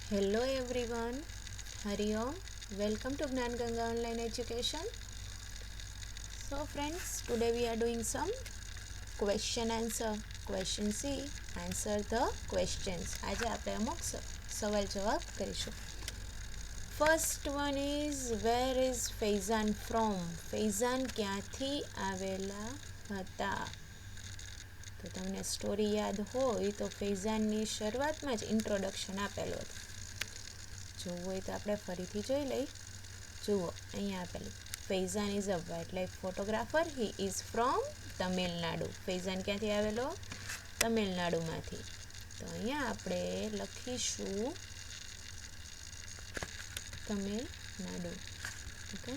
Hello everyone, Hari Om. Welcome to Gnan Ganga Online Education. So friends, today we are doing some question answer. Question C, answer the questions. આજે આપણે અમુક સવાલ જવાબ કરીશું. First one is, where is Faizan from? Faizan ક્યાંથી આવેલા હતા? તો તમને સ્ટોરી યાદ હોય તો ફૈઝાનની શરૂઆતમાં જ ઇન્ટ્રોડક્શન આપેલું હતું. જોવું હોય તો આપણે ફરીથી જોઈ લઈ. જુઓ અહીંયા આપેલું, Faizan is a wild life photographer. He is from Tamil Nadu. Faizan ક્યાંથી આવેલો? તમિલનાડુમાંથી. તો અહીંયા આપણે લખીશું Tamil Nadu. Okay,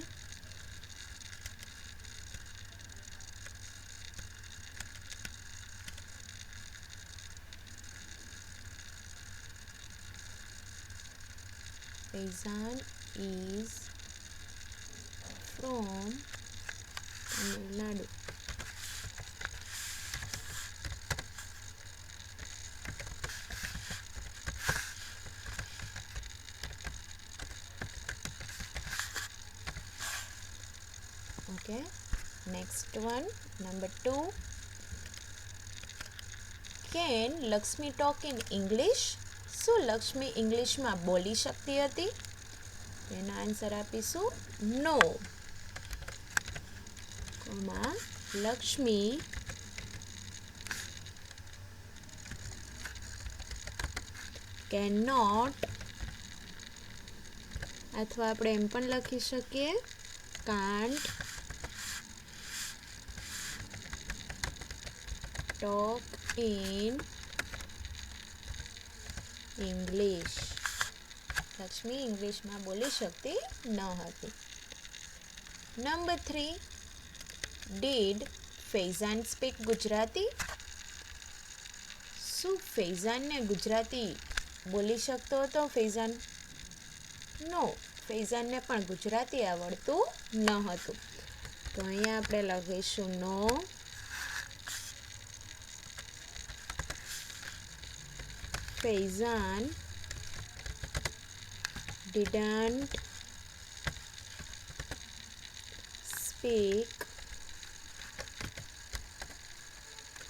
Faizan is from Tamil Nadu. Okay, next one, number 2. Can Lakshmi talk in English? શું લક્ષ્મી ઇંગ્લિશમાં બોલી શકતી હતી? એનો આન્સર આપીશું નો. લક્ષ્મી કેન નોટ, અથવા આપણે એમ પણ લખી શકીએ can't talk in English. Lakshmi ઇંગ્લિશમાં બોલી શકતી ન હતી. Number 3, did Faizan speak Gujarati? શું ફૈઝાનને ગુજરાતી બોલી શકતો હતો ફૈઝાન? નો, ફૈઝાનને પણ ગુજરાતી આવડતું ન હતું. તો અહીંયા આપણે લખીશું નો. Faizan didn't speak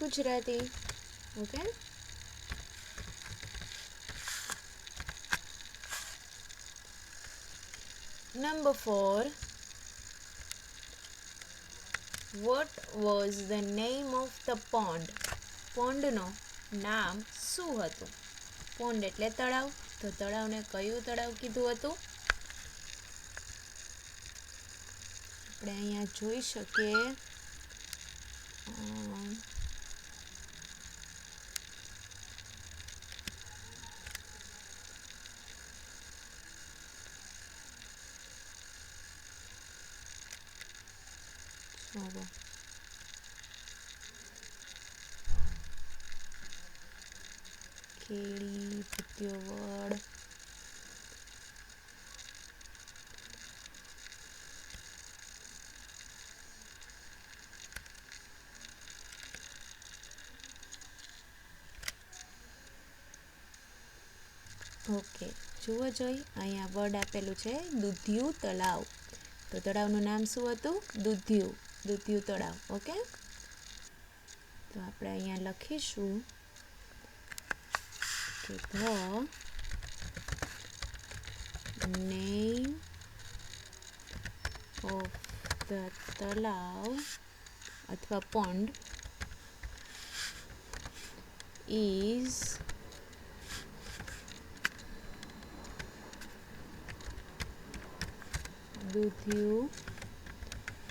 Gujarati. Okay. Number 4. What was the name of the pond? પોન્ડનો નામ શું હતું? પોન્ડ એટલે તળાવ. તો તળાવને કયું તળાવ કીધું હતું? આપણે અહીંયા જોઈ શકીએ કેળી, ભૂત્યોવડ, ઓકે, જુઓ જોઈ અહીંયા વર્ડ આપેલું છે દૂધિયું તળાવ. તો તળાવનું નામ શું હતું? દૂધિયું તળાવ. ઓકે, તો આપણે અહીંયા લખીશું કે the name of the તળાવ અથવા pond is દૂધિયું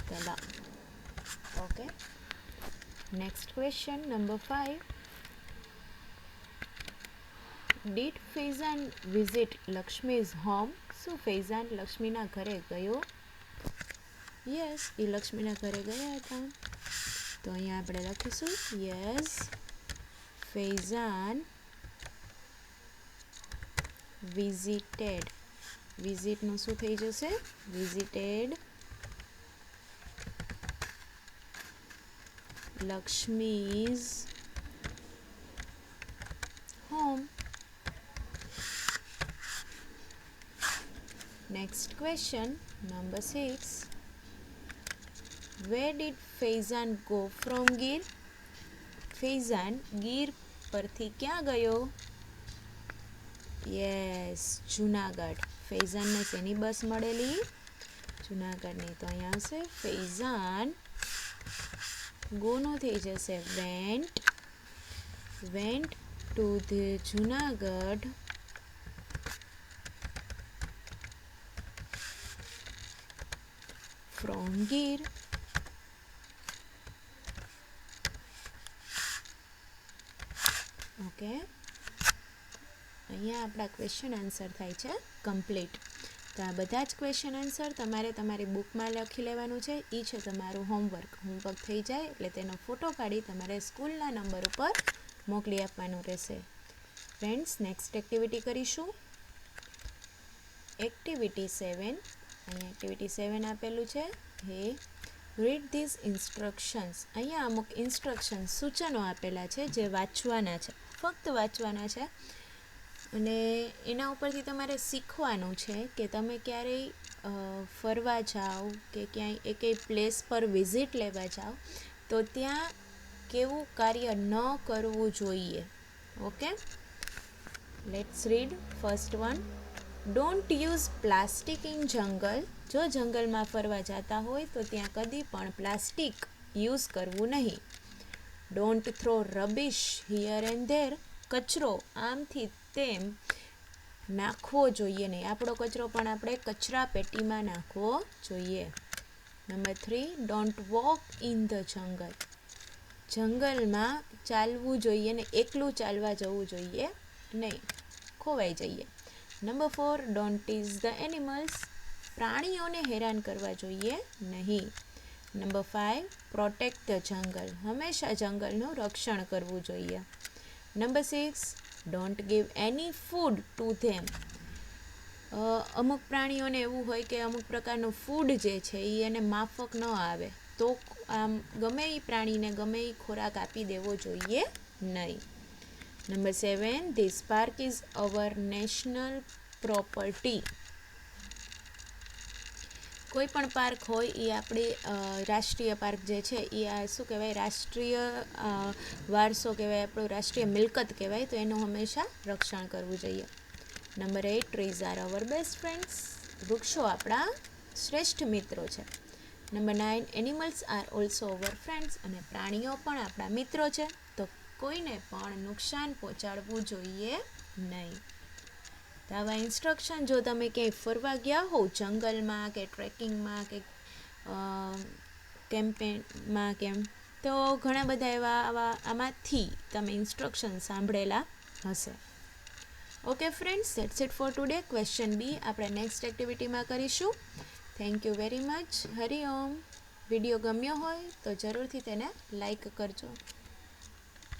તળાવ. Okay, next question number 5. Did Faizan visit Lakshmi's home? શું ફૈઝાન લક્ષ્મીના ઘરે ગયો? યસ, એ લક્ષ્મીના ઘરે ગયા હતા. તો અહીંયા આપણે લખીશું યસ, ફૈઝાન વિઝિટેડ. વિઝિટનું શું થઈ જશે? Visited Lakshmi's home. Next question, number 6. Where did Faizan go from Gir? Faizan Gir પરથી ક્યાં ગયો? યસ, જુનાગઢ. ફૈઝાનને શેની બસ મળેલી? જુનાગઢની. તો અહીંયા આવશે ફૈઝાન ગોનો થઈ જશે went to the Junagadh from Gir. Okay, અહીંયા આપણા ક્વેશ્ચન આન્સર થાય છે કમ્પ્લીટ. તો આ બધા જ ક્વેશ્ચન આન્સર તમારે તમારી બુકમાં લખી લેવાનું છે. એ છે તમારું હોમવર્ક થઈ જાય એટલે તેનો ફોટો પાડી તમારે સ્કૂલના નંબર ઉપર મોકલી આપવાનું રહેશે. ફ્રેન્ડ્સ, નેક્સ્ટ એક્ટિવિટી કરીશું. એક્ટિવિટી 7. અહીંયા એક્ટિવિટી 7 આપેલું છે. હે રીડ ધીસ ઇન્સ્ટ્રક્શન્સ. અહીંયા અમુક ઇન્સ્ટ્રક્શન્સ સૂચનો આપેલા છે જે વાંચવાના છે, ફક્ત વાંચવાના છે. અને એના ઉપરથી તમારે શીખવાનું છે કે તમે ક્યારેય ફરવા જાઓ કે ક્યાંય એકેય પ્લેસ પર વિઝિટ લેવા જાઓ તો ત્યાં કેવું કાર્ય ન કરવું જોઈએ. Okay, let's read first one. Don't use plastic in જંગલ. જો જંગલમાં ફરવા જતા હોય તો ત્યાં કદી પણ પ્લાસ્ટિક યુઝ કરવું નહીં. Don't throw રબિશ here and there. કચરો આમથી તેમ નાખવો જોઈએ નહીં. આપણો કચરો પણ આપણે કચરા પેટીમાં નાખવો જોઈએ. Number 3, don't walk in the jungle. જંગલમાં ચાલવું જોઈએ ને એકલું ચાલવા જવું જોઈએ નહીં, ખોવાઈ જઈએ. Number 4, don't tease the animals. પ્રાણીઓને હેરાન કરવા જોઈએ નહીં. Number 5, protect the jungle. હંમેશા જંગલનું રક્ષણ કરવું જોઈએ. Number 6, don't give any food to them. અમુક પ્રાણીઓને એવું હોય કે અમુક પ્રકારનું ફૂડ જે છે એ એને માફક ન આવે, તો આમ ગમે એ પ્રાણીને ગમે એ ખોરાક આપી દેવો જોઈએ નહીં. Number 7, this park is our national property. કોઈ પણ પાર્ક હોય એ આપણી રાષ્ટ્રીય પાર્ક જે છે એ શું કહેવાય, રાષ્ટ્રીય વારસો કહેવાય, આપણું રાષ્ટ્રીય મિલકત કહેવાય, તો એનું હંમેશા રક્ષણ કરવું જોઈએ. Number 8, trees are our best friends. વૃક્ષો આપણા શ્રેષ્ઠ મિત્રો છે. Number 9, animals are also hour friends. અને પ્રાણીઓ પણ આપણા મિત્રો છે, તો કોઈને પણ નુકસાન પહોંચાડવું જોઈએ નહીં. તો આવા ઇન્સ્ટ્રક્શન જો તમે ક્યાંય ફરવા ગયા હોવ જંગલમાં કે ટ્રેકિંગમાં કે કેમ્પેનમાં કેમ, તો ઘણા બધા એવા આમાંથી તમે ઇન્સ્ટ્રક્શન સાંભળેલા હશે. Okay friends, that's it for today. Question B આપણે નેક્સ્ટ એક્ટિવિટીમાં કરીશું. Thank you very much. Hari Om. Video ગમ્યો હોય તો જરૂરથી તેને લાઈક કરજો.